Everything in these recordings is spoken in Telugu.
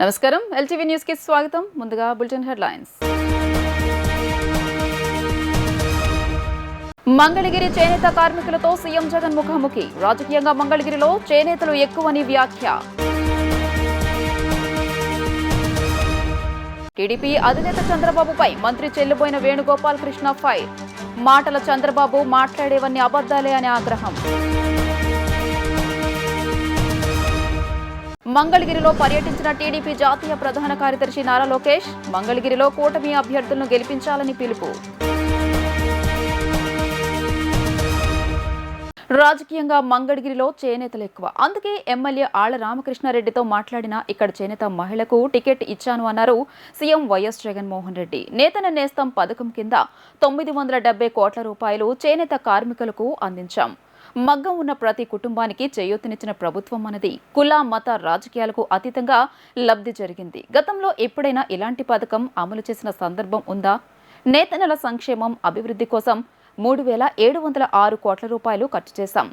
నమస్కారం ఎల్టీవీ న్యూస్ కి స్వాగతం. ముందుగా బులెటిన్ హెడ్లైన్స్. మంగళగిరి చేనేత కార్మికులతో సీఎం జగన్ ముఖాముఖి. రాజకీయంగా మంగళగిరిలో చేనేతలు ఎక్కువని వ్యాఖ్య. టీడీపీ అధినేత చంద్రబాబుపై మంత్రి చెల్లిపోయిన వేణుగోపాల్ కృష్ణ ఫైర్. మాటల చంద్రబాబు మాట్లాడేవన్నీ అబద్దాలే అని ఆగ్రహం. మంగళగిరిలో పర్యటించిన టీడీపీ జాతీయ ప్రధాన కార్యదర్శి నారా లోకేష్. మంగళగిరిలో కూటమి అభ్యర్థులను గెలిపించాలని పిలుపు. రాజకీయంగా మంగళగిరిలో చేనేతలు ఎక్కువ, అందుకే ఎమ్మెల్యే ఆళ్ల రామకృష్ణారెడ్డితో మాట్లాడిన ఇక్కడ చేనేత మహిళకు టికెట్ ఇచ్చాను అన్నారు సీఎం వైఎస్ జగన్మోహన్ రెడ్డి. నేతన నేస్తం పథకం కింద 970 కోట్ల రూపాయలు చేనేత కార్మికులకు అందించాం. మగ్గం ఉన్న ప్రతి కుటుంబానికి చేయూతనిచ్చిన ప్రభుత్వం మనది. కుల మత రాజకీయాలకు అతీతంగా లబ్ధి జరిగింది. గతంలో ఎప్పుడైనా ఇలాంటి పథకం అమలు చేసిన సందర్భం ఉందా? నేతన్నల సంక్షేమం అభివృద్ధి కోసం 3,706 కోట్ల రూపాయలు ఖర్చు చేశాం.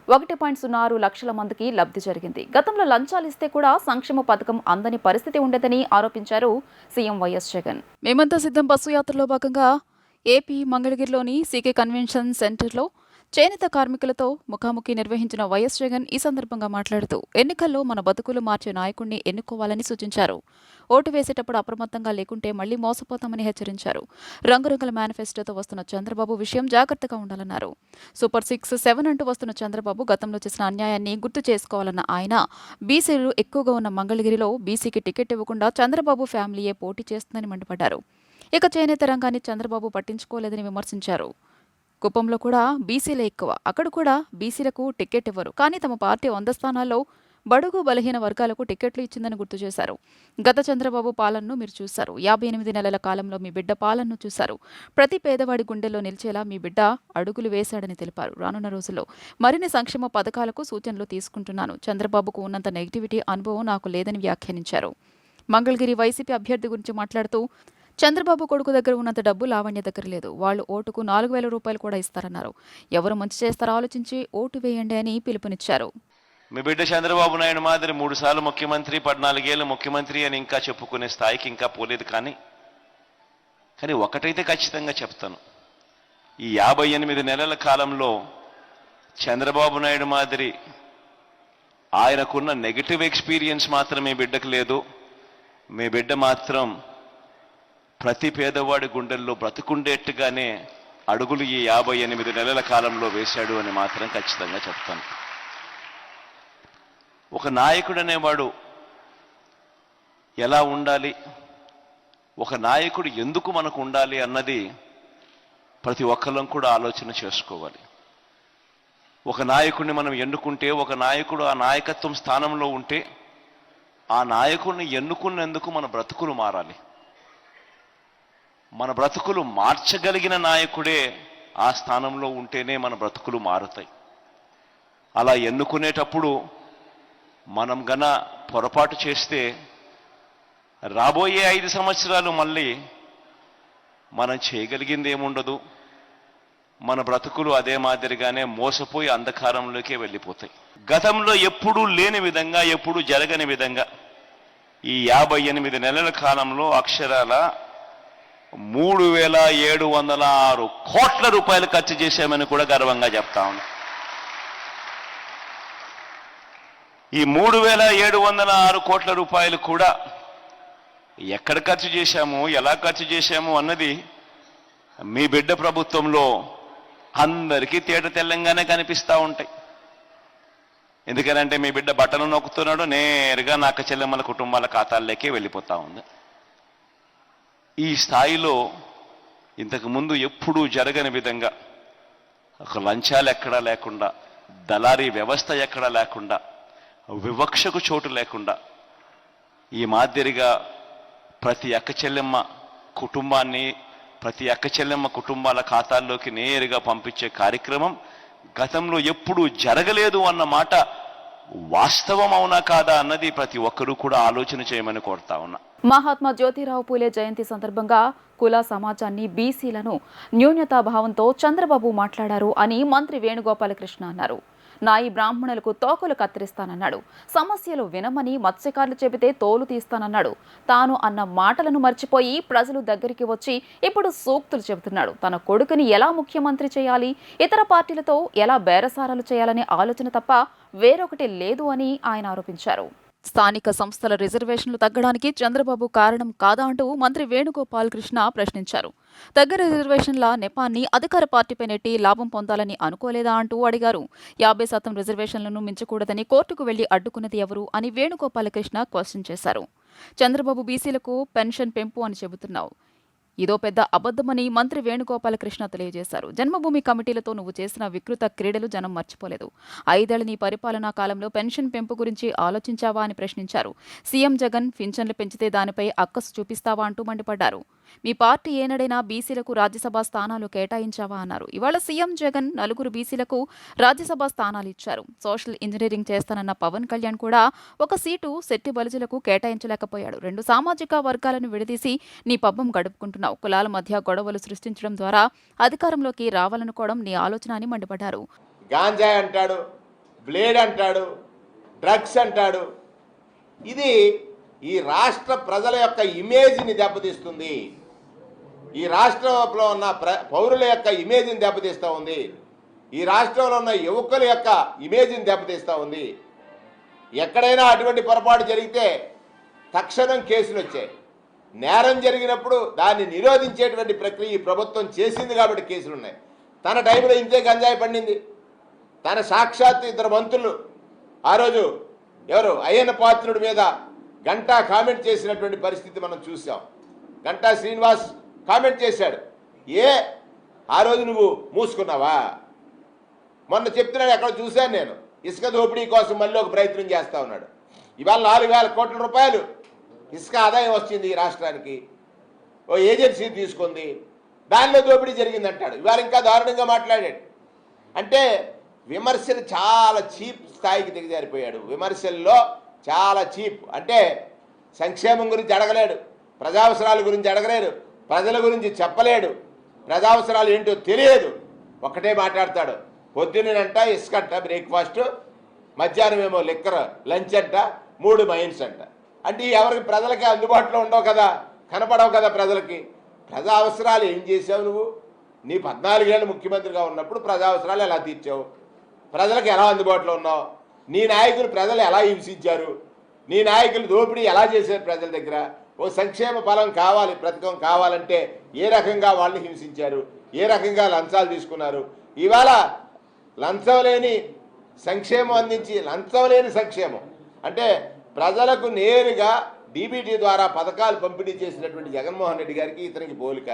1.06 లక్షల మందికి లబ్ధి జరిగింది. గతంలో లంచాలిస్తే కూడా సంక్షేమ పథకం అందని పరిస్థితి ఉండదని ఆరోపించారు సీఎం వైఎస్ జగన్. మేమంతా సిద్ధం బస్సు యాత్రలో భాగంగా ఏపీ మంగళగిరిలోని సీకే కన్వెన్షన్ సెంటర్లో చేనేత కార్మికులతో ముఖాముఖి నిర్వహించిన వైఎస్ జగన్ ఈ సందర్భంగా మాట్లాడుతూ ఎన్నికల్లో మన బతుకులు మార్చే నాయకుడిని ఎన్నుకోవాలని సూచించారు. ఓటు వేసేటప్పుడు అప్రమత్తంగా లేకుంటే మళ్లీ మోసపోతామని హెచ్చరించారు. రంగురంగుల మేనిఫెస్టోతో వస్తున్న చంద్రబాబు విషయం జాగ్రత్తగా ఉండాలన్నారు. సూపర్ 6, 7 అంటూ వస్తున్న చంద్రబాబు గతంలో చేసిన అన్యాయాన్ని గుర్తు చేసుకోవాలన్న ఆయన, బీసీలు ఎక్కువగా ఉన్న మంగళగిరిలో బీసీకి టికెట్ ఇవ్వకుండా చంద్రబాబు ఫ్యామిలీయే పోటీ చేస్తుందని మండిపడ్డారు. ఇక చేనేత రంగాన్ని చంద్రబాబు పట్టించుకోలేదని విమర్శించారు. కుప్పంలో కూడా బీసీలే ఎక్కువ, అక్కడ కూడా బీసీలకు టికెట్ ఇవ్వరు. కానీ తమ పార్టీ 100 స్థానాల్లో బడుగు బలహీన వర్గాలకు టికెట్లు ఇచ్చిందని గుర్తు చేశారు. గత చంద్రబాబు పాలనను మీరు చూశారు. 58 నెలల కాలంలో మీ బిడ్డ పాలనను చూశారు. ప్రతి పేదవాడి గుండెల్లో నిలిచేలా మీ బిడ్డ అడుగులు వేశాడని తెలిపారు. రానున్న రోజుల్లో మరిన్ని సంక్షేమ పథకాలకు సూచనలు తీసుకుంటున్నాను. చంద్రబాబుకు ఉన్నంత నెగిటివిటీ అనుభవం నాకు లేదని వ్యాఖ్యానించారు. మంగళగిరి వైసీపీ అభ్యర్థి గురించి మాట్లాడుతూ, చంద్రబాబు కొడుకు దగ్గర ఉన్నంత డబ్బు లావణ్య దగ్గర లేదు. వాళ్ళు ఓటుకు 4,000 రూపాయలు కూడా ఇస్తారన్నారు. ఎవరు మంచి చేస్తారో ఆలోచించి ఓటు వేయండి అని పిలుపునిచ్చారు. మీ బిడ్డ చంద్రబాబు నాయుడు మాదిరి 3 సార్లు ముఖ్యమంత్రి, 14 ఏళ్ళు ముఖ్యమంత్రి అని ఇంకా చెప్పుకునే స్థాయికి ఇంకా పోలేదు. కానీ ఒకటైతే ఖచ్చితంగా చెప్తాను, ఈ 58 నెలల కాలంలో చంద్రబాబు నాయుడు మాదిరి ఆయనకున్న నెగిటివ్ ఎక్స్పీరియన్స్ మాత్రం మీ బిడ్డకు లేదు. మీ బిడ్డ మాత్రం ప్రతి పేదవాడి గుండెల్లో బ్రతుకుండేట్టుగానే అడుగులు ఈ 58 నెలల కాలంలో వేశాడు అని మాత్రం ఖచ్చితంగా చెప్తాను. ఒక నాయకుడు అనేవాడు ఎలా ఉండాలి, ఒక నాయకుడు ఎందుకు మనకు ఉండాలి అన్నది ప్రతి ఒక్కళ్ళం కూడా ఆలోచన చేసుకోవాలి. ఒక నాయకుడిని మనం ఎన్నుకుంటే, ఒక నాయకుడు ఆ నాయకత్వం స్థానంలో ఉంటే, ఆ నాయకుడిని ఎన్నుకున్నందుకు మన బ్రతుకులు మారాలి. మన బ్రతుకులు మార్చగలిగిన నాయకుడే ఆ స్థానంలో ఉంటేనే మన బ్రతుకులు మారుతాయి. అలా ఎన్నుకునేటప్పుడు మనం గన పొరపాటు చేస్తే రాబోయే 5 సంవత్సరాలు మళ్ళీ మనం చేయగలిగింది ఏముండదు. మన బ్రతుకులు అదే మాదిరిగానే మోసపోయి అంధకారంలోకే వెళ్ళిపోతాయి. గతంలో ఎప్పుడూ లేని విధంగా, ఎప్పుడూ జరగని విధంగా ఈ 58 నెలల కాలంలో అక్షరాల 3,706 కోట్ల రూపాయలు ఖర్చు చేశామని కూడా గర్వంగా చెప్తా ఉన్నా. ఈ 3,706 కోట్ల రూపాయలు కూడా ఎక్కడ ఖర్చు చేశాము, ఎలా ఖర్చు చేశాము అన్నది మీ బిడ్డ ప్రభుత్వంలో అందరికీ తేట తెల్లంగానే కనిపిస్తూ ఉంటాయి. ఎందుకనంటే మీ బిడ్డ బట్టలు నొక్కుతున్నాడు, నేరుగా నాక చెల్లెమ్మల కుటుంబాల ఖాతాల్లోకే వెళ్ళిపోతా ఉంది. ఈ స్థాయిలో ఇంతకుముందు ఎప్పుడూ జరగని విధంగా ఒక లంచాలు ఎక్కడా లేకుండా, దళారీ వ్యవస్థ ఎక్కడా లేకుండా, వివక్షకు చోటు లేకుండా ఈ మాదిరిగా ప్రతి అక్క చెల్లెమ్మ కుటుంబాన్ని, ప్రతి అక్క చెల్లెమ్మ కుటుంబాల ఖాతాల్లోకి నేరుగా పంపించే కార్యక్రమం గతంలో ఎప్పుడూ జరగలేదు అన్న మాట వాస్తవం అవునా కాదా అన్నది ప్రతి ఒక్కరూ కూడా ఆలోచన చేయమని కోరుతా ఉన్నా. మహాత్మా జ్యోతిరావు పూలే జయంతి సందర్భంగా కుల సమాజాన్ని, బీసీలను న్యూనతాభావంతో చంద్రబాబు మాట్లాడారు అని మంత్రి వేణుగోపాలకృష్ణ అన్నారు. నాయి బ్రాహ్మణులకు తోకలు కత్తిరిస్తానన్నాడు. సమస్యలు వినమని మత్స్యకారులు చెబితే తోలు తీస్తానన్నాడు. తాను అన్న మాటలను మర్చిపోయి ప్రజలు దగ్గరికి వచ్చి ఇప్పుడు సూక్తులు చెబుతున్నాడు. తన కొడుకుని ఎలా ముఖ్యమంత్రి చేయాలి, ఇతర పార్టీలతో ఎలా బేరసారాలు చేయాలనే ఆలోచన తప్ప వేరొకటి లేదు అని ఆయన ఆరోపించారు. స్థానిక సంస్థల రిజర్వేషన్లు తగ్గడానికి చంద్రబాబు కారణం కాదా అంటూ మంత్రి వేణుగోపాల్ కృష్ణ ప్రశ్నించారు. తగ్గ రిజర్వేషన్ల నెపాన్ని అధికార పార్టీపై నెట్టి లాభం పొందాలని అనుకోలేదా అంటూ అడిగారు. 50% రిజర్వేషన్లను మించకూడదని కోర్టుకు వెళ్లి అడ్డుకున్నది ఎవరు అని వేణుగోపాల కృష్ణ క్వశ్చన్ చేశారు. చంద్రబాబు బీసీలకు పెన్షన్ పెంపు అని చెబుతున్నావు, ఇదో పెద్ద అబద్ధమని మంత్రి వేణుగోపాల కృష్ణ తెలియజేశారు. జన్మభూమి కమిటీలతో నువ్వు చేసిన వికృత క్రీడలు జనం మర్చిపోలేదు. 5 ఏళ్ల నీ పరిపాలనా కాలంలో పెన్షన్ పెంపు గురించి ఆలోచించావా అని ప్రశ్నించారు. సీఎం జగన్ పింఛన్లు పెంచితే దానిపై అక్కసు చూపిస్తావా అంటూ మండిపడ్డారు. మీ పార్టీ ఏనాడైనా బీసీలకు రాజ్యసభ స్థానాలు కేటాయించావా అన్నారు. ఇవాళ సీఎం జగన్ 4 బీసీలకు రాజ్యసభ స్థానాలు ఇచ్చారు. సోషల్ ఇంజనీరింగ్ చేస్తానన్న పవన్ కళ్యాణ్ కూడా ఒక సీటు శెట్టి బలిజలకు కేటాయించలేకపోయాడు. 2 సామాజిక వర్గాలను విడదీసి నీ పబ్బం గడుపుకుంటున్నావు. కులాల మధ్య గొడవలు సృష్టించడం ద్వారా అధికారంలోకి రావాలనుకోవడం నీ ఆలోచన అని మండిపడ్డారు. గాంజాయి అంటాడు, బ్లేడ్ అంటాడు, డ్రగ్స్ అంటాడు. ఇది ఈ రాష్ట్ర ప్రజల యొక్క ఇమేజ్ని దెబ్బతీస్తుంది. ఈ రాష్ట్రంలో ఉన్న పౌరుల యొక్క ఇమేజ్ని దెబ్బతీస్తూ ఉంది. ఈ రాష్ట్రంలో ఉన్న యువకుల యొక్క ఇమేజ్ని దెబ్బతీస్తూ ఉంది. ఎక్కడైనా అటువంటి పొరపాటు జరిగితే తక్షణం కేసులు వచ్చాయి. నేరం జరిగినప్పుడు దాన్ని నిరోధించేటువంటి ప్రక్రియ ఈ ప్రభుత్వం చేసింది కాబట్టి కేసులు ఉన్నాయి. తన టైంలో ఇంతే గంజాయి పండింది. తన సాక్షాత్ 2 మంత్రులు ఆ రోజు ఎవరు అయ్యన్న పాత్రుడి మీద గంటా కామెంట్ చేసినటువంటి పరిస్థితి మనం చూసాం. గంటా శ్రీనివాస్ కామెంట్ చేశాడు. ఆ రోజు నువ్వు మూసుకున్నావా? మొన్న చెప్తున్నాడు, ఎక్కడ చూశాను నేను, ఇసుక దోపిడీ కోసం మళ్ళీ ఒక ప్రయత్నం చేస్తా ఉన్నాడు. ఇవాళ 4,000 కోట్ల రూపాయలు ఇసుక ఆదాయం వచ్చింది ఈ రాష్ట్రానికి. ఓ ఏజెన్సీ తీసుకుంది, దానిలో దోపిడీ జరిగిందంటాడు. ఇవాళ ఇంకా దారుణంగా మాట్లాడాడు. అంటే విమర్శలు చాలా చీప్ స్థాయికి దిగజారిపోయాడు. విమర్శల్లో చాలా చీప్. అంటే సంక్షేమం గురించి అడగలేడు, ప్రజావసరాల గురించి అడగలేడు, ప్రజల గురించి చెప్పలేడు, ప్రజావసరాలు ఏంటో తెలియదు. ఒక్కటే మాట్లాడతాడు. పొద్దున్నంట ఇసుకంట బ్రేక్ఫాస్ట్, మధ్యాహ్నం ఏమో లిక్కర్ లంచ్ అంట, 3 మైన్స్ అంట. అంటే ఎవరికి ప్రజలకి అందుబాటులో ఉండవు కదా, కనపడవు కదా ప్రజలకి. ప్రజా అవసరాలు ఏం చేసావు నువ్వు? నీ 14 ఏళ్ళు ముఖ్యమంత్రిగా ఉన్నప్పుడు ప్రజా అవసరాలు ఎలా తీర్చావు? ప్రజలకు ఎలా అందుబాటులో ఉన్నావు? నీ నాయకులు ప్రజలు ఎలా హింసించారు? నీ నాయకులు దోపిడీ ఎలా చేశారు ప్రజల దగ్గర? ఓ సంక్షేమ ఫలం కావాలి, పథకం కావాలంటే ఏ రకంగా వాళ్ళని హింసించారు, ఏ రకంగా లంచాలు తీసుకున్నారు? ఇవాళ లంచం లేని సంక్షేమం అందించి, లంచం లేని సంక్షేమం అంటే ప్రజలకు నేరుగా డీబీటీ ద్వారా పథకాలు పంపిణీ చేసినటువంటి జగన్మోహన్ రెడ్డి గారికి ఇతనికి పోలిక.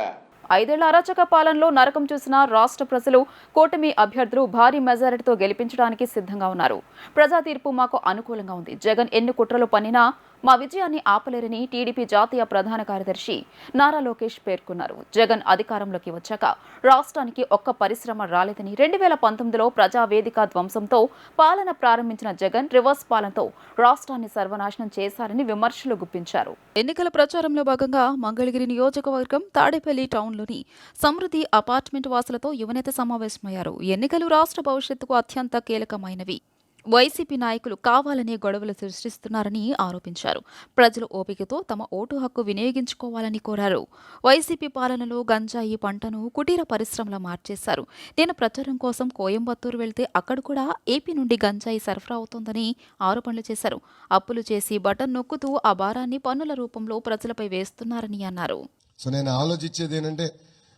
5 ఏళ్ల అరాచక పాలనలో నరకం చూసిన రాష్ట్ర ప్రజలు కూటమి అభ్యర్థులు భారీ మెజారిటీతో గెలిపించడానికి సిద్ధంగా ఉన్నారు. ప్రజా తీర్పు మాకు అనుకూలంగా ఉంది. జగన్ ఎన్ని కుట్రలు పన్నినా మా విజయాన్ని ఆపలేరని టీడీపీ జాతీయ ప్రధాన కార్యదర్శి నారా లోకేష్ పేర్కొన్నారు. జగన్ అధికారంలోకి వచ్చాక రాష్ట్రానికి ఒక్క పరిశ్రమ రాలేదని, 2019లో ప్రజావేదిక ధ్వంసంతో పాలన ప్రారంభించిన జగన్ రివర్స్ పాలనతో రాష్ట్రాన్ని సర్వనాశనం చేశారని విమర్శలు గుప్పించారు. ఎన్నికల ప్రచారంలో భాగంగా మంగళగిరి నియోజకవర్గం తాడేపల్లి టౌన్లోని సమృద్ధి అపార్ట్మెంట్ వాసులతో యువనేత సమావేశమయ్యారు. ఎన్నికలు రాష్ట్ర భవిష్యత్తుకు అత్యంత కీలకమైనవి. వైసీపీ నాయకులు కావాలనే గొడవలు సృష్టిస్తున్నారని ఆరోపించారు. ప్రజలు ఓపికతో తమ ఓటు హక్కు వినియోగించుకోవాలని కోరారు. వైసీపీ పాలనలో గంజాయి పంటను కుటీర పరిశ్రమలా మార్చేశారు. నేను ప్రచారం కోసం కోయంబత్తూరు వెళ్తే అక్కడ కూడా ఏపీ నుండి గంజాయి సరఫరా అవుతోందని ఆరోపణలు చేశారు. అప్పులు చేసి బటన్ నొక్కుతూ ఆ భారాన్ని పన్నుల రూపంలో ప్రజలపై వేస్తున్నారని అన్నారు. సో నేను ఆలోచించేది ఏంటంటే,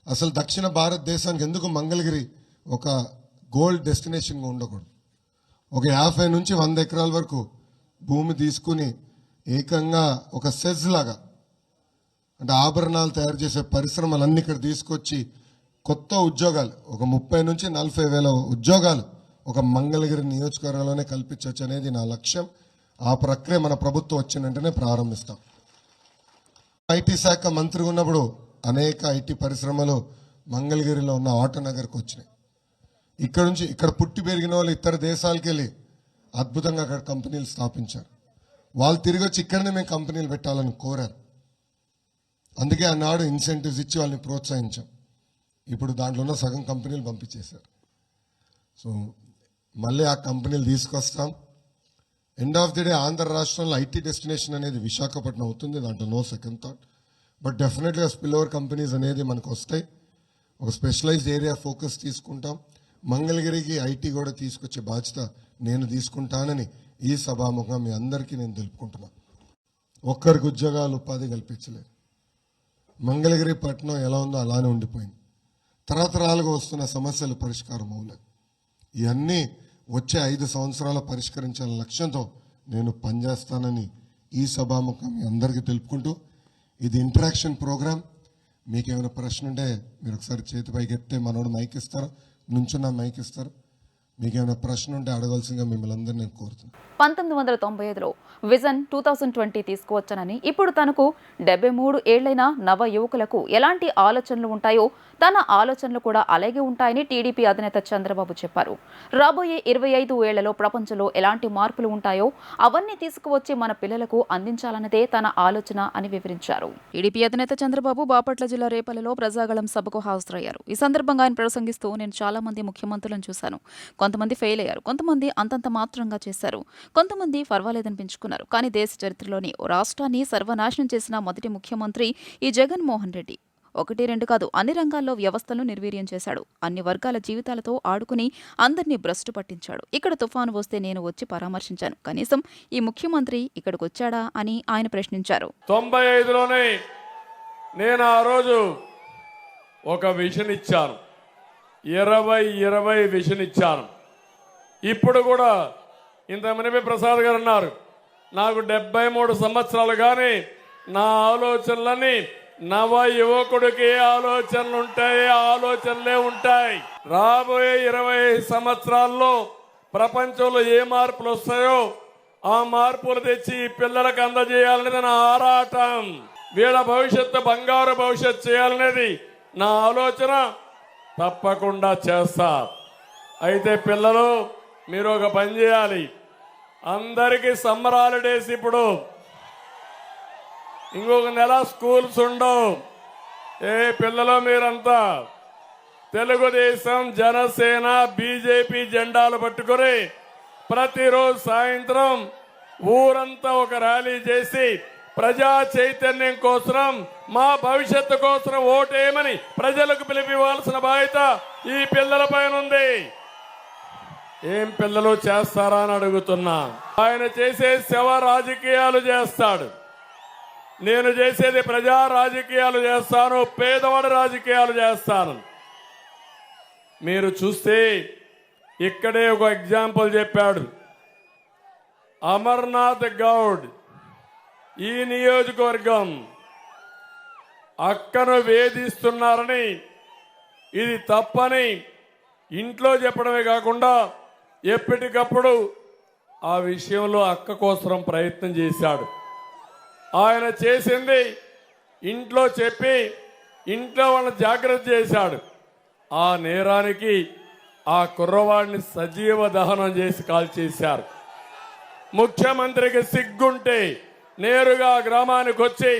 అసలు దక్షిణ భారతదేశానికి ఎందుకు మంగళగిరి ఒక గోల్డ్ డెస్టినేషన్గా ఉండకూడదు? ఒక 50 నుంచి 100 ఎకరాల వరకు భూమి తీసుకుని ఏకంగా ఒక సెజ్ లాగా, అంటే ఆభరణాలు తయారు చేసే పరిశ్రమలన్నీ ఇక్కడ తీసుకొచ్చి కొత్త ఉద్యోగాలు, ఒక 30 నుంచి 40 వేల ఉద్యోగాలు ఒక మంగళగిరి నియోజకవర్గంలోనే కల్పించవచ్చు అనేది నా లక్ష్యం. ఆ ప్రక్రియ మన ప్రభుత్వం వచ్చిన వెంటనే ప్రారంభిస్తాం. ఐటీ శాఖ మంత్రిగా ఉన్నప్పుడు అనేక ఐటీ పరిశ్రమలు మంగళగిరిలో ఉన్న ఆటోనగర్కి వచ్చినాయి. ఇక్కడ పుట్టి పెరిగిన వాళ్ళు ఇతర దేశాలకు వెళ్ళి అద్భుతంగా అక్కడ కంపెనీలు స్థాపించారు. వాళ్ళు తిరిగి వచ్చి ఇక్కడనే మేము కంపెనీలు పెట్టాలని కోరారు. అందుకే ఆనాడు ఇన్సెంటివ్స్ ఇచ్చి వాళ్ళని ప్రోత్సహించాం. ఇప్పుడు దాంట్లో ఉన్న సగం కంపెనీలు పంపించేశారు. సో మళ్ళీ ఆ కంపెనీలు తీసుకొస్తాం. End of the day Andhra రాష్ట్రంలో ఐటీ డెస్టినేషన్ అనేది విశాఖపట్నం అవుతుంది, దాంట్లో నో సెకండ్ థాట్. బట్ డెఫినెట్గా స్పిల్ ఓవర్ కంపెనీస్ అనేది మనకు వస్తాయి. ఒక స్పెషలైజ్డ్ ఏరియా ఫోకస్ తీసుకుంటాం. మంగళగిరికి ఐటీ కూడా తీసుకొచ్చే బాధ్యత నేను తీసుకుంటానని ఈ సభాముఖంగా మీ అందరికీ నేను తెలుపుకుంటున్నా. ఒక్కరికి ఉద్యోగాలు ఉపాధి కల్పించలేదు. మంగళగిరి పట్టణం ఎలా ఉందో అలానే ఉండిపోయింది. తరతరాలుగా వస్తున్న సమస్యలు పరిష్కారం అవ్వలేదు. ఇవన్నీ వచ్చే 5 సంవత్సరాల పరిష్కరించాలనే లక్ష్యంతో నేను పనిచేస్తానని ఈ సభాముఖం మీ అందరికీ తెలుపుకుంటూ, ఇది ఇంటరాక్షన్ ప్రోగ్రామ్. మీకు ఏమైనా ప్రశ్న ఉంటే మీరు ఒకసారి చేతి పైకి ఎత్తే మనోడు మైక్ ఇస్తారు, నుంచున్న మైక్ ఇస్తారు. మీకు ఏమైనా ప్రశ్న ఉంటే అడగాల్సిందిగా మిమ్మల్ని అందరినీ నేను కోరుతున్నాను. 1995లో విజన్ 2020 తీసుకువచ్చానని, ఇప్పుడు తనకు 73 ఏళ్లైన నవ యువకులకు ఎలాంటి ఆలోచనలు ఉంటాయో తన ఆలోచనలు కూడా అలాగే ఉంటాయని టీడీపీ అధినేత చంద్రబాబు చెప్పారు. రాబోయే 25 ఏళ్లలో ప్రపంచంలో ఎలాంటి మార్పులు ఉంటాయో అవన్నీ తీసుకువచ్చి మన పిల్లలకు అందించాలన్నదే తన ఆలోచన అని వివరించారు. టీడీపీ అధినేత చంద్రబాబు బాపట్ల జిల్లా రేపల్లిలో ప్రజాగళం సభకు హాజరయ్యారు. ఈ సందర్భంగా ఆయన ప్రసంగిస్తూ, నేను చాలా మంది ముఖ్యమంత్రులను చూశాను. కొంతమంది ఫెయిల్ అయ్యారు, కొంతమంది అంతంత మాత్రంగా చేశారు, కొంతమంది పర్వాలేదనిపించుకున్నారు. కానీ దేశ చరిత్రలోని ఓ రాష్ట్రాన్ని సర్వనాశనం చేసిన మొదటి ముఖ్యమంత్రి ఈ జగన్మోహన్ రెడ్డి. 1-2 కాదు, అన్ని రంగాల్లో వ్యవస్థలను నిర్వీర్యం చేశాడు. అన్ని వర్గాల జీవితాలతో ఆడుకుని అందరినీ భ్రష్టు పట్టించాడు. ఇక్కడ తుఫాను వస్తే నేను వచ్చి పరామర్శించాను, కనీసం ఈ ముఖ్యమంత్రి ఇక్కడికి వచ్చాడా అని ఆయన ప్రశ్నించారు. 95లోనే నేను ఆ రోజు ఒక విజన్ ఇచ్చాను, 20-20 విజన్ ఇచ్చాను. ఇప్పుడు కూడా ఇంతమంది ప్రసాద్ గారు అన్నారు, నాకు 73 సంవత్సరాలు, కానీ నా ఆలోచనలని నవ యువకుడికి ఏ ఆలోచనలు ఉంటాయి, ఆలోచనలే ఉంటాయి. రాబోయే 20 సంవత్సరాల్లో ప్రపంచంలో ఏ మార్పులు వస్తాయో ఆ మార్పులు తెచ్చి పిల్లలకు అందజేయాలనేది నా ఆరాటం. వీళ్ళ భవిష్యత్తు బంగారు భవిష్యత్తు చేయాలనేది నా ఆలోచన. తప్పకుండా చేస్తా. అయితే పిల్లలు, మీరు ఒక పని చేయాలి. అందరికీ సమ్మర్ హాలిడేస్, ఇప్పుడు ఇంకొక నెల స్కూల్స్ ఉండవు. పిల్లలు మీరంతా తెలుగుదేశం, జనసేన, బీజేపీ జెండాలు పట్టుకొని ప్రతిరోజు సాయంత్రం ఊరంతా ఒక ర్యాలీ చేసి ప్రజా చైతన్యం కోసం, మా భవిష్యత్తు కోసం ఓటేయమని ప్రజలకు పిలిపివ్వాల్సిన బాధ్యత ఈ పిల్లల పైన ఉంది. ఏం పిల్లలు చేస్తారా అని అడుగుతున్నా. ఆయన చేసే సేవ రాజకీయాలు చేస్తాడు, నేను చేసేది ప్రజా రాజకీయాలు చేస్తాను, పేదవాడి రాజకీయాలు చేస్తాను. మీరు చూస్తే ఇక్కడే ఒక ఎగ్జాంపుల్ చెప్పాడు అమర్నాథ్ గౌడ్. ఈ నియోజకవర్గం అక్కను వేధిస్తున్నారని, ఇది తప్పని ఇంట్లో చెప్పడమే కాకుండా ఎప్పటికప్పుడు ఆ విషయంలో అక్క కోసం ప్రయత్నం చేశాడు. ఆయన చేసింది ఇంట్లో చెప్పి ఇంట్లో వాళ్ళని జాగ్రత్త చేశాడు. ఆ నేరానికి ఆ కుర్రవాడిని సజీవ దహనం చేసి కాల్చేశారు. ముఖ్యమంత్రికి సిగ్గుంటే నేరుగా గ్రామానికి వచ్చి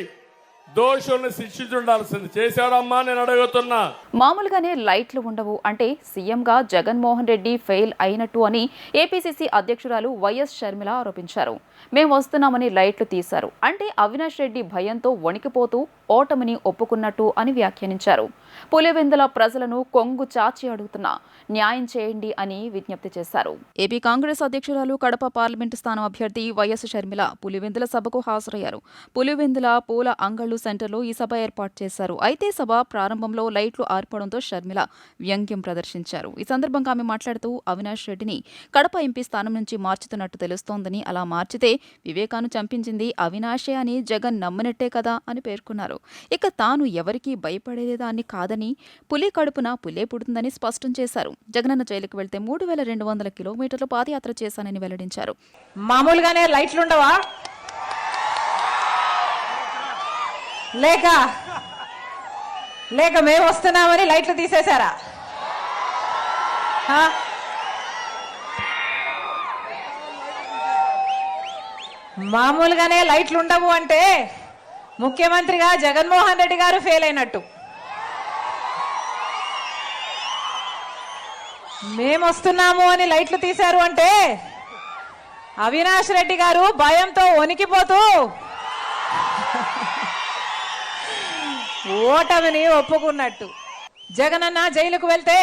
దోషుల్ని శిక్షించుండాల్సింది చేశాడమ్మా నేను అడుగుతున్నా. మామూలుగానే లైట్లు ఉండవు అంటే సీఎంగా జగన్మోహన్ రెడ్డి ఫెయిల్ అయినట్టు అని ఏపీసీసీ అధ్యక్షురాలు వైఎస్ షర్మిల ఆరోపించారు. మేం వస్తున్నామని లైట్లు తీశారు అంటే అవినాష్ రెడ్డి భయంతో వణికిపోతూ ఓటమిని ఒప్పుకున్నట్టు అని వ్యాఖ్యానించారు. పులివెందుల ప్రజలను కొంగు చాచి అడుగుతున్నా న్యాయం చేయండి అని విజ్ఞప్తి చేశారు. ఏపీ కాంగ్రెస్ అధ్యక్షురాలు, కడప పార్లమెంటు స్థానం అభ్యర్థి వైఎస్ షర్మిల పులివెందుల సభకు హాజరయ్యారు. పులివెందుల పూల అంగళ్ళు సెంటర్లో ఈ సభ ఏర్పాటు చేశారు. అయితే సభ ప్రారంభంలో లైట్లు ఆర్పడంతో షర్మిల వ్యంగ్యం ప్రదర్శించారు. ఈ సందర్భంగా ఆమె మాట్లాడుతూ అవినాష్ రెడ్డిని కడప ఎంపీ స్థానం నుంచి మార్చుతున్నట్టు తెలుస్తోందని, అలా మార్చితే వివేకాను చంపించింది అవినాషే అని జగన్ నమ్మనట్టే కదా అని పేర్కొన్నారు. ఇక తాను ఎవరికీ భయపడేదాన్ని కాదని, పులి కడుపున పులే పుడుతుందని స్పష్టం చేశారు. జగనన్న జైలుకు వెళ్తే 3200 కిలోమీటర్లు పాదయాత్ర చేశానని వెల్లడించారు. మామూలుగానే లైట్లుండవా, లేక మేము వస్తున్నామని లైట్లు తీసేశారా? మామూలుగానే లైట్లు ఉండవు అంటే ముఖ్యమంత్రిగా జగన్మోహన్ రెడ్డి గారు ఫెయిల్ అయినట్టు. మేము వస్తున్నాము అని లైట్లు తీశారు అంటే అవినాష్ రెడ్డి గారు భయంతో వణికిపోతూ ఓటమిని ఒప్పుకున్నట్టు. జగనన్న జైలుకు వెళ్తే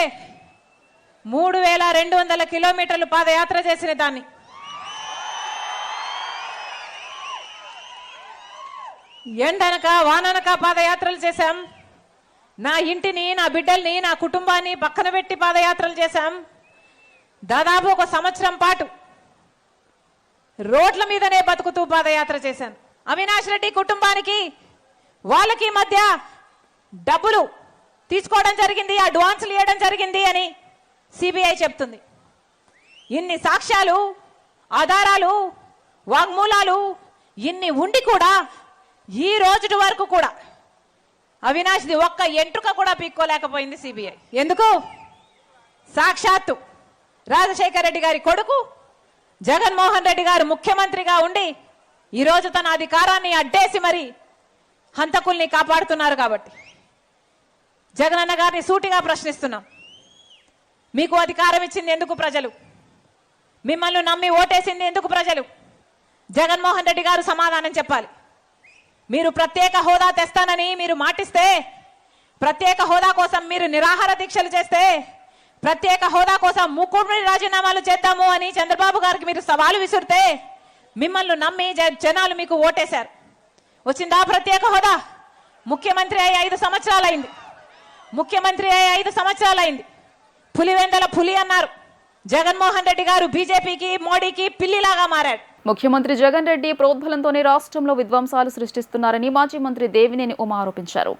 3200 కిలోమీటర్లు పాదయాత్ర చేసిన దాన్ని ఎండనక వాననక పాదయాత్రలు చేశాం. నా ఇంటిని, నా బిడ్డల్ని, నా కుటుంబాన్ని పక్కన పెట్టి పాదయాత్రలు చేశాం. దాదాపు 1 సంవత్సరం పాటు రోడ్ల మీదనే బతుకుతూ పాదయాత్ర చేశాను. అవినాష్ రెడ్డి కుటుంబానికి వాళ్ళకి మధ్య డబ్బులు తీసుకోవడం జరిగింది, అడ్వాన్సులు ఇవ్వడం జరిగింది అని సిబిఐ చెప్తుంది. ఇన్ని సాక్ష్యాలు, ఆధారాలు, వాగ్మూలాలు ఇన్ని ఉండి కూడా ఈ రోజు వరకు కూడా అవినాష్ది ఒక్క ఎంట్రుక కూడా పీక్కోలేకపోయింది సిబిఐ. ఎందుకు? సాక్షాత్తు రాజశేఖర రెడ్డి గారి కొడుకు జగన్మోహన్ రెడ్డి గారు ముఖ్యమంత్రిగా ఉండి ఈరోజు తన అధికారాన్ని అడ్డేసి మరి హంతకుల్ని కాపాడుతున్నారు. కాబట్టి జగనన్న గారిని సూటిగా ప్రశ్నిస్తున్నాం. మీకు అధికారం ఇచ్చింది ఎందుకు ప్రజలు? మిమ్మల్ని నమ్మి ఓటేసింది ఎందుకు ప్రజలు? జగన్మోహన్ రెడ్డి గారు సమాధానం చెప్పాలి. మీరు ప్రత్యేక హోదా తెస్తానని మీరు మాటిస్తే, ప్రత్యేక హోదా కోసం మీరు నిరాహార దీక్షలు చేస్తే, ప్రత్యేక హోదా కోసం ముగ్గురు రాజీనామాలు చేద్దాము అని చంద్రబాబు గారికి మీరు సవాలు విసురితే మిమ్మల్ని నమ్మి జనాలు మీకు ఓటేశారు. వచ్చిందా ప్రత్యేక హోదా? ముఖ్యమంత్రి అయ్యి 5 సంవత్సరాలైంది. ముఖ్యమంత్రి అయ్యి 5 సంవత్సరాలైంది. పులివెందల పులి అన్నారు. జగన్మోహన్ రెడ్డి గారు బీజేపీకి, మోడీకి పిల్లిలాగా మారాడు. ముఖ్యమంత్రి జగన్ రెడ్డి ప్రోద్బలంతోనే రాష్ట్రంలో విధ్వంసాలు సృష్టిస్తున్నారని మాజీ మంత్రి దేవినేని ఉమ ఆరోపించారు.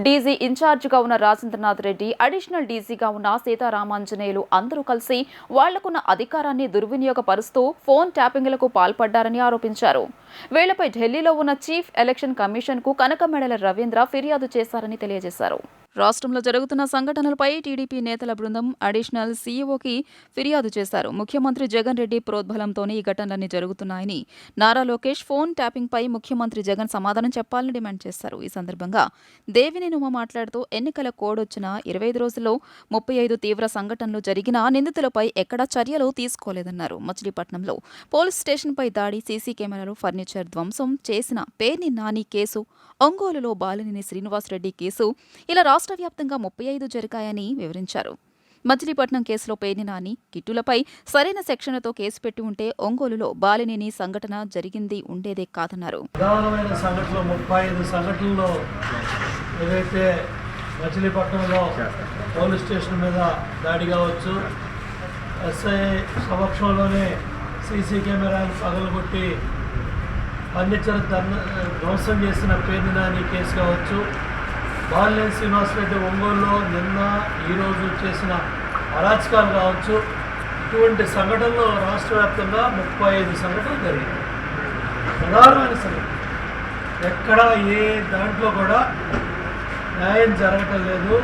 డీజీ ఇన్ఛార్జిగా ఉన్న రాజేంద్రనాథ్ రెడ్డి, అడిషనల్ డీజీగా ఉన్న సీతారామాంజనేయులు అందరూ కలిసి వాళ్లకున్న అధికారాన్ని దుర్వినియోగపరుస్తూ ఫోన్ ట్యాపింగ్లకు పాల్పడ్డారని ఆరోపించారు. వీళ్లపై ఢిల్లీలో ఉన్న చీఫ్ ఎలక్షన్ కమిషన్ కు కనకమెడల రవీంద్ర ఫిర్యాదు చేశారని తెలియజేశారు. రాష్ట్రంలో జరుగుతున్న సంఘటనలపై టీడీపీ నేతల బృందం అడిషనల్ సీఈఓకి ఫిర్యాదు చేశారు. ముఖ్యమంత్రి జగన్ రెడ్డి ప్రోద్బలంతోనే ఈ ఘటనలన్నీ జరుగుతున్నాయని, నారా లోకేష్ ఫోన్ ట్యాపింగ్ పై ముఖ్యమంత్రి జగన్ సమాధానం చెప్పాలని డిమాండ్ చేశారు. ఈ సందర్భంగా దేవినేని ఉమ మాట్లాడుతూ ఎన్నికల కోడ్ వచ్చిన 25 రోజుల్లో 35 తీవ్ర సంఘటనలు జరిగినా నిందితులపై ఎక్కడా చర్యలు తీసుకోలేదన్నారు. మచిలీపట్నంలో పోలీస్ స్టేషన్పై దాడి, సీసీ కెమెరాలు, ఫర్నిచర్ ధ్వంసం చేసిన పేర్ని నాని కేసు, ఒంగోలులో బాలినేని శ్రీనివాసరెడ్డి కేసు ఇలా రాష్ట్ర వ్యాప్తంగా 35 జరిగాయని వివరించారు. మచిలీపట్నం కేసులో పేర్ని నాని, కిట్టులపై సరైన సెక్షన్లతో కేసు పెట్టి ఉంటే ఒంగోలులో బాలినేని సంఘటన జరిగింది ఉండేదే కాదన్నారు. ప్రధానమైన సంఘటనలు 35 సంఘటనల్లో ఏదైతే మచిలీపట్నంలో పోలీస్ స్టేషన్ మీద దాడి కావచ్చు, ఎస్ఐ సమక్షంలోనే సీసీ కెమెరాలు పగలగొట్టి ఫర్నిచర్ ధ్వంసం చేసిన పేర్ని నాని కేసు కావచ్చు, బాలినేని శ్రీనివాసరెడ్డి ఒంగోలులో నిన్న ఈరోజు చేసిన అరాచకాలు కావచ్చు, ఇటువంటి సంఘటనలు రాష్ట్ర వ్యాప్తంగా 35 సంఘటనలు జరిగాయి. ప్రధానమైన సంఘటన ఎక్కడ ఏ దాంట్లో కూడా న్యాయం జరగటం లేదు.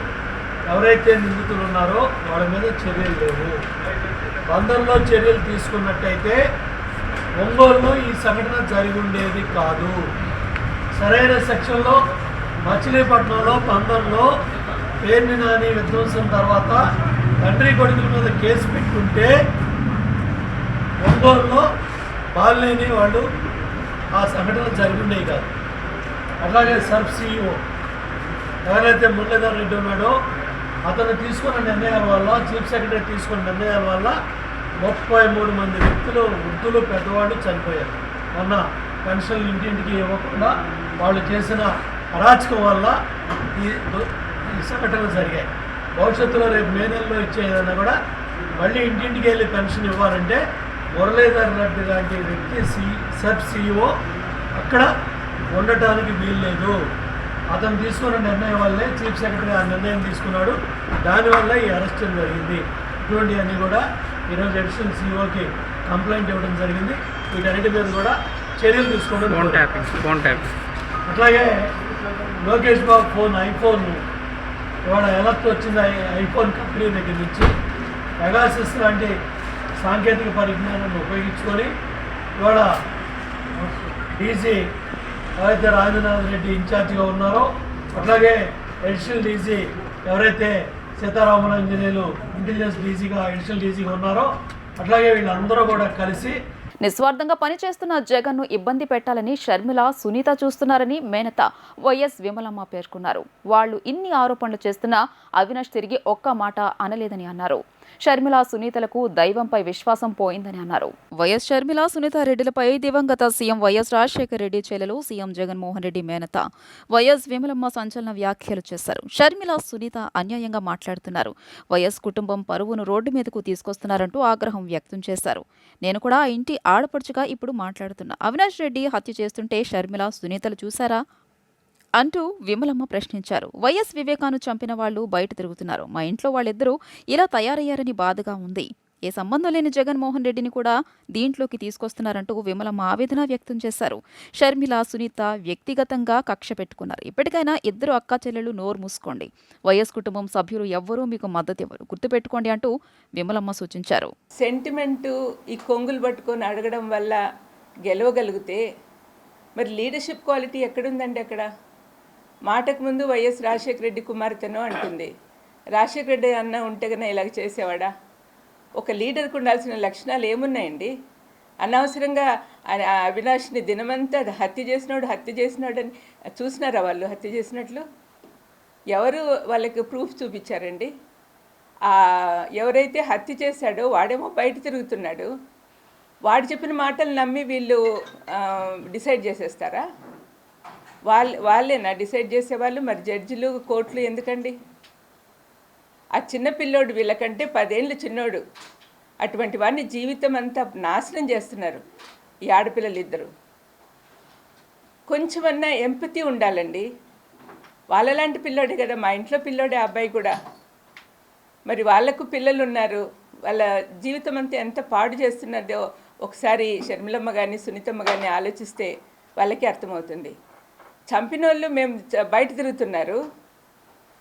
ఎవరైతే నిందితులు ఉన్నారో వాళ్ళ మీద చర్యలు లేవు. బంధంలో చర్యలు తీసుకున్నట్టయితే ఒంగోలులో ఈ సంఘటన జరిగి ఉండేది కాదు. సరైన సెక్షన్లో మచిలీపట్నంలో బంధంలో పేర్ని నాని విధ్వంసం తర్వాత తండ్రి కొడుకుల మీద కేసు పెట్టుకుంటే ఒంగోలులో బాలినేని వాళ్ళు ఆ సంఘటన జరిగి ఉండేవి కాదు. అట్లాగే సర్ఫ్ సీఈఓ ఎవరైతే మురళీధర్ రెడ్డి ఉన్నాడో అతను తీసుకున్న నిర్ణయాల వల్ల, చీఫ్ సెక్రటరీ తీసుకున్న నిర్ణయాల వల్ల 33 మంది వ్యక్తులు, వృద్ధులు, పెద్దవాళ్ళు చనిపోయారు. మొన్న పెన్షన్లు ఇంటింటికి ఇవ్వకుండా వాళ్ళు చేసిన అరాచకం వల్ల ఈ సంఘటనలు జరిగాయి. భవిష్యత్తులో రేపు మే నెలలో ఇచ్చేదన్నా కూడా మళ్ళీ ఇంటింటికి వెళ్ళి పెన్షన్ ఇవ్వాలంటే మురళీధర్ రెడ్డి లాంటి వ్యక్తి సబ్ సీఈఓ అక్కడ ఉండటానికి వీల్లేదు. అతను తీసుకున్న నిర్ణయం వల్లే చీఫ్ సెక్రటరీ ఆ నిర్ణయం తీసుకున్నాడు. దానివల్ల ఈ అరెస్ట్ జరిగింది. ఇటువంటివన్నీ కూడా ఈరోజు అడిషనల్ సీఈఓకి కంప్లైంట్ ఇవ్వడం జరిగింది. వీటన్నిటి మీద కూడా చర్యలు తీసుకోవడం. అట్లాగే లోకేష్ బాబు ఫోన్, ఐఫోన్ ఇవాళ ఎలక్ట్ వచ్చింది. ఐఫోన్ కంపెనీ దగ్గర నుంచి పెగాసస్ లాంటి సాంకేతిక పరిజ్ఞానాన్ని ఉపయోగించుకొని ఇవాళ డీజీ ఎవరైతే రాజేంద్రనాథ్ రెడ్డి ఇన్ఛార్జిగా ఉన్నారో, అట్లాగే అడిషనల్ డీజీ ఎవరైతే సీతారామన్ ఇంజనీర్లు ఇంటెలిజెన్స్ డీజీగా అడిషనల్ డీజీగా ఉన్నారో అట్లాగే వీళ్ళందరూ కూడా కలిసి నిస్వార్థంగా పనిచేస్తున్న జగన్ను ఇబ్బంది పెట్టాలని షర్మిల, సునీత చూస్తున్నారని మేనత వైఎస్ విమలమ్మ పేర్కొన్నారు. వాళ్లు ఇన్ని ఆరోపణలు చేస్తున్నా అవినాష్ తిరిగి ఒక్క మాట అనలేదని అన్నారు. షర్మిల, సునీతలకు దైవంపై విశ్వాసం పోయిందని అన్నారు. వైఎస్ షర్మిల, సునీత రెడ్డిలపై దివంగత సీఎం వైఎస్ రాజశేఖర రెడ్డి చెల్లెలు సీఎం జగన్మోహన్ రెడ్డి మేనత వైఎస్ విమలమ్మ సంచలన వ్యాఖ్యలు చేశారు. షర్మిల, సునీత అన్యాయంగా మాట్లాడుతున్నారు. వైఎస్ కుటుంబం పరువును రోడ్డు మీదకు తీసుకొస్తున్నారంటూ ఆగ్రహం వ్యక్తం చేశారు. నేను కూడా ఆ ఇంటి ఆడపడుచుగా ఇప్పుడు మాట్లాడుతున్నా. అవినాష్ రెడ్డి హత్య చేస్తుంటే షర్మిల, సునీతలు చూశారా అంటూ విమలమ్మ ప్రశ్నించారు. వైఎస్ వివేకాను చంపిన వాళ్లు బయట తిరుగుతున్నారు. మా ఇంట్లో వాళ్ళిద్దరూ ఇలా తయారయ్యారని బాధగా ఉంది. ఏ సంబంధం లేని జగన్మోహన్ రెడ్డిని కూడా దీంట్లోకి తీసుకొస్తున్నారంటూ విమలమ్మ ఆవేదన వ్యక్తం చేశారు. షర్మిల, సునీత వ్యక్తిగతంగా కక్ష పెట్టుకున్నారు. ఇప్పటికైనా ఇద్దరు అక్కా చెల్లెలు నోరు మూసుకోండి. వైఎస్ కుటుంబం సభ్యులు ఎవ్వరూ మీకు మద్దతు ఇవ్వరు, గుర్తుపెట్టుకోండి అంటూ విమలమ్మ సూచించారు. సెంటిమెంటు ఈ కొంగులు పట్టుకొని అడగడం వల్ల గెలవగలిగితే మరి లీడర్షిప్ క్వాలిటీ ఎక్కడుందండి? అక్కడ మాటకు ముందు వైఎస్ రాజశేఖర రెడ్డి కుమార్తెను అంటుంది. రాజశేఖర రెడ్డి అన్న ఉంటే కన్నా ఇలాగ చేసేవాడా? ఒక లీడర్కి ఉండాల్సిన లక్షణాలు ఏమున్నాయండి? అనవసరంగా అవినాష్ని దినమంతా హత్య చేసినాడు అని చూసినారా వాళ్ళు హత్య చేసినట్లు? ఎవరు వాళ్ళకి ప్రూఫ్ చూపించారండి? ఎవరైతే హత్య చేశాడో వాడేమో బయట తిరుగుతున్నాడు. వాడు చెప్పిన మాటలు నమ్మి వీళ్ళు డిసైడ్ చేసేస్తారా? వాళ్ళేనా డిసైడ్ చేసేవాళ్ళు? మరి జడ్జిలు, కోర్టులు ఎందుకండి? ఆ చిన్న పిల్లోడు వీళ్ళకంటే 10 ఏళ్ళు చిన్నోడు. అటువంటి వాడిని జీవితం అంతా నాశనం చేస్తున్నారు ఈ ఆడపిల్లలు ఇద్దరు. కొంచెమన్నా ఎంపతి ఉండాలండి. వాళ్ళలాంటి పిల్లోడే కదా, మా ఇంట్లో పిల్లోడే అబ్బాయి కూడా. మరి వాళ్లకు పిల్లలు ఉన్నారు. వాళ్ళ జీవితం అంతా ఎంత పాడు చేస్తున్నదో ఒకసారి షర్మిలమ్మ కానీ సునీతమ్మ కానీ ఆలోచిస్తే వాళ్ళకి అర్థమవుతుంది. చంపిన వాళ్ళు మేము బయట తిరుగుతున్నారు.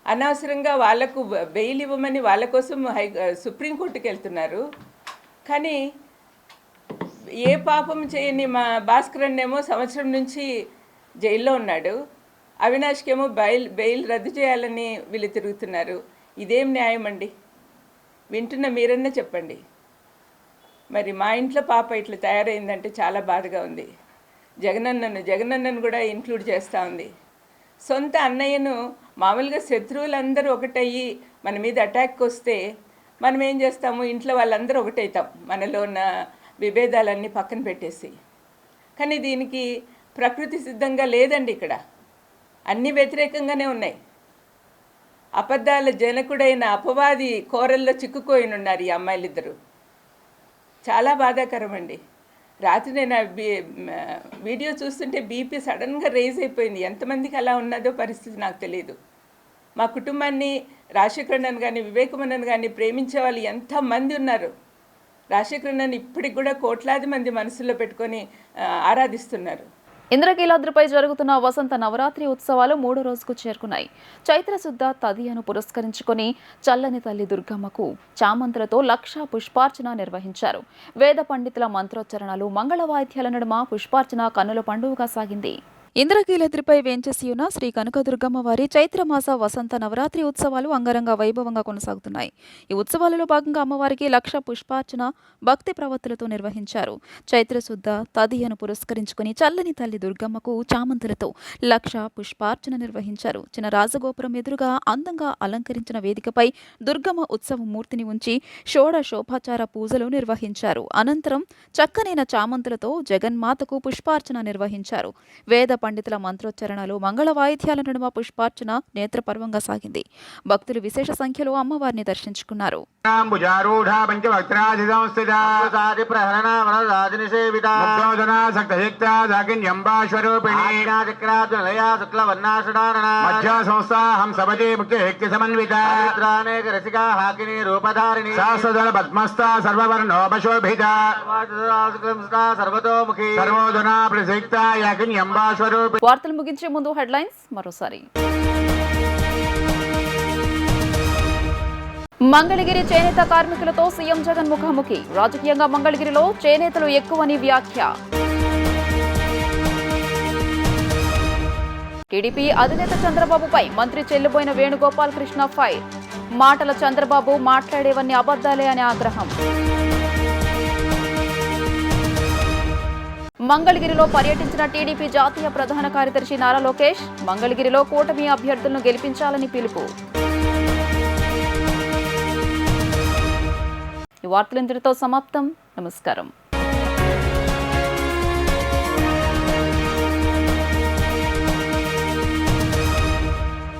అనవసరంగా వాళ్లకు బెయిల్ ఇవ్వమని వాళ్ళ కోసం సుప్రీంకోర్టుకి వెళ్తున్నారు. కానీ ఏ పాపం చేయని మా భాస్కరన్ ఏమో సంవత్సరం నుంచి జైల్లో ఉన్నాడు. అవినాష్కేమో బెయిల్ రద్దు చేయాలని వీళ్ళు తిరుగుతున్నారు. ఇదేం న్యాయం అండి? వింటున్న మీరన్నా చెప్పండి. మరి మా ఇంట్లో పాప ఇట్లా తయారైందంటే చాలా బాధగా ఉంది. జగనన్నను కూడా ఇంక్లూడ్ చేస్తూ ఉంది. సొంత అన్నయ్యను మామూలుగా శత్రువులందరూ ఒకటయ్యి మన మీద అటాక్ వస్తే మనం ఏం చేస్తాము? ఇంట్లో వాళ్ళందరూ ఒకటవుతాం, మనలో ఉన్న విభేదాలన్నీ పక్కన పెట్టేసి. కానీ దీనికి ప్రకృతి సిద్ధంగా లేదండి. ఇక్కడ అన్నీ వ్యతిరేకంగానే ఉన్నాయి. అబద్ధాల జనకుడైన అపవాది కోరల్లో చిక్కుకోయినున్నారు ఈ అమ్మాయిలిద్దరూ. చాలా బాధాకరం అండి. రాత్రి నేను వీడియో చూస్తుంటే బీపీ సడన్గా రేజ్ అయిపోయింది. ఎంతమందికి అలా ఉన్నదో పరిస్థితి నాకు తెలియదు. మా కుటుంబాన్ని రాజశేఖరన్నను కానీ వివేకమన్నను కానీ ప్రేమించే వాళ్ళు ఎంతమంది ఉన్నారు. రాజశేఖరన్నను ఇప్పటికి కూడా కోట్లాది మంది మనసులో పెట్టుకొని ఆరాధిస్తున్నారు. ఇంద్రకీలాద్రిపై జరుగుతున్న వసంత నవరాత్రి ఉత్సవాలు 3వ రోజుకు చేరుకున్నాయి. చైత్రశుద్ధ తదియను పురస్కరించుకొని చల్లని తల్లి దుర్గమ్మకు చామంతులతో లక్ష పుష్పార్చన నిర్వహించారు. వేద పండితుల మంత్రోచ్చరణలు, మంగళ వాయిద్యాల నడుమ పుష్పార్చన కన్నుల పండుగగా సాగింది. ఇంద్రకీలాద్రిపై వేంచేసి ఉన్న శ్రీ కనకదుర్గమ్మ వారి చైత్రమాస వసంత నవరాత్రి ఉత్సవాలు అంగరంగ వైభవంగా కొనసాగుతున్నాయి. ఈ ఉత్సవాలలో భాగంగా అమ్మవారికి లక్ష పుష్పార్చన భక్తి ప్రవత్తులతో నిర్వహించారు. చైత్రశుద్ధ తదియను పురస్కరించుకుని చల్లని తల్లి దుర్గమ్మకు చామంతులతో లక్ష పుష్పార్చన నిర్వహించారు. చిన్న రాజగోపురం ఎదురుగా అందంగా అలంకరించిన వేదికపై దుర్గమ్మ ఉత్సవ మూర్తిని ఉంచి షోడశోపచార పూజలు నిర్వహించారు. అనంతరం చక్కనైన చామంతులతో జగన్మాతకు పుష్పార్చన నిర్వహించారు. వేద పండితుల మంత్రోచ్చరణలు, మంగళ వాయిద్యాల నడుమ పుష్పార్చన నేత్రపర్వంగా సాగింది. భక్తులు విశేష సంఖ్యలో అమ్మవారిని దర్శించుకున్నారు. వార్తలు ముగించే ముందు హెడ్లైన్స్ మరోసారి. మంగళగిరి చేనేత కార్మికులతో సీఎం జగన్ ముఖాముఖి. రాజకీయంగా మంగళగిరిలో చేనేతలు ఎక్కువని వ్యాఖ్య. టీడీపీ అధినేత చంద్రబాబుపై మంత్రి చెల్లిపోయిన వేణుగోపాల్ కృష్ణ ఫైర్. మాటల చంద్రబాబు మాట్లాడేవన్నీ అబద్ధాలే అని ఆగ్రహం. మంగళగిరిలో పర్యటించిన టీడీపీ జాతీయ ప్రధాన కార్యదర్శి నారా లోకేష్ మంగళగిరిలో కూటమి అభ్యర్థులను గెలిపించాలని పిలుపు. ఈ వార్తలు ఇంతటితో సమాప్తం. నమస్కారం.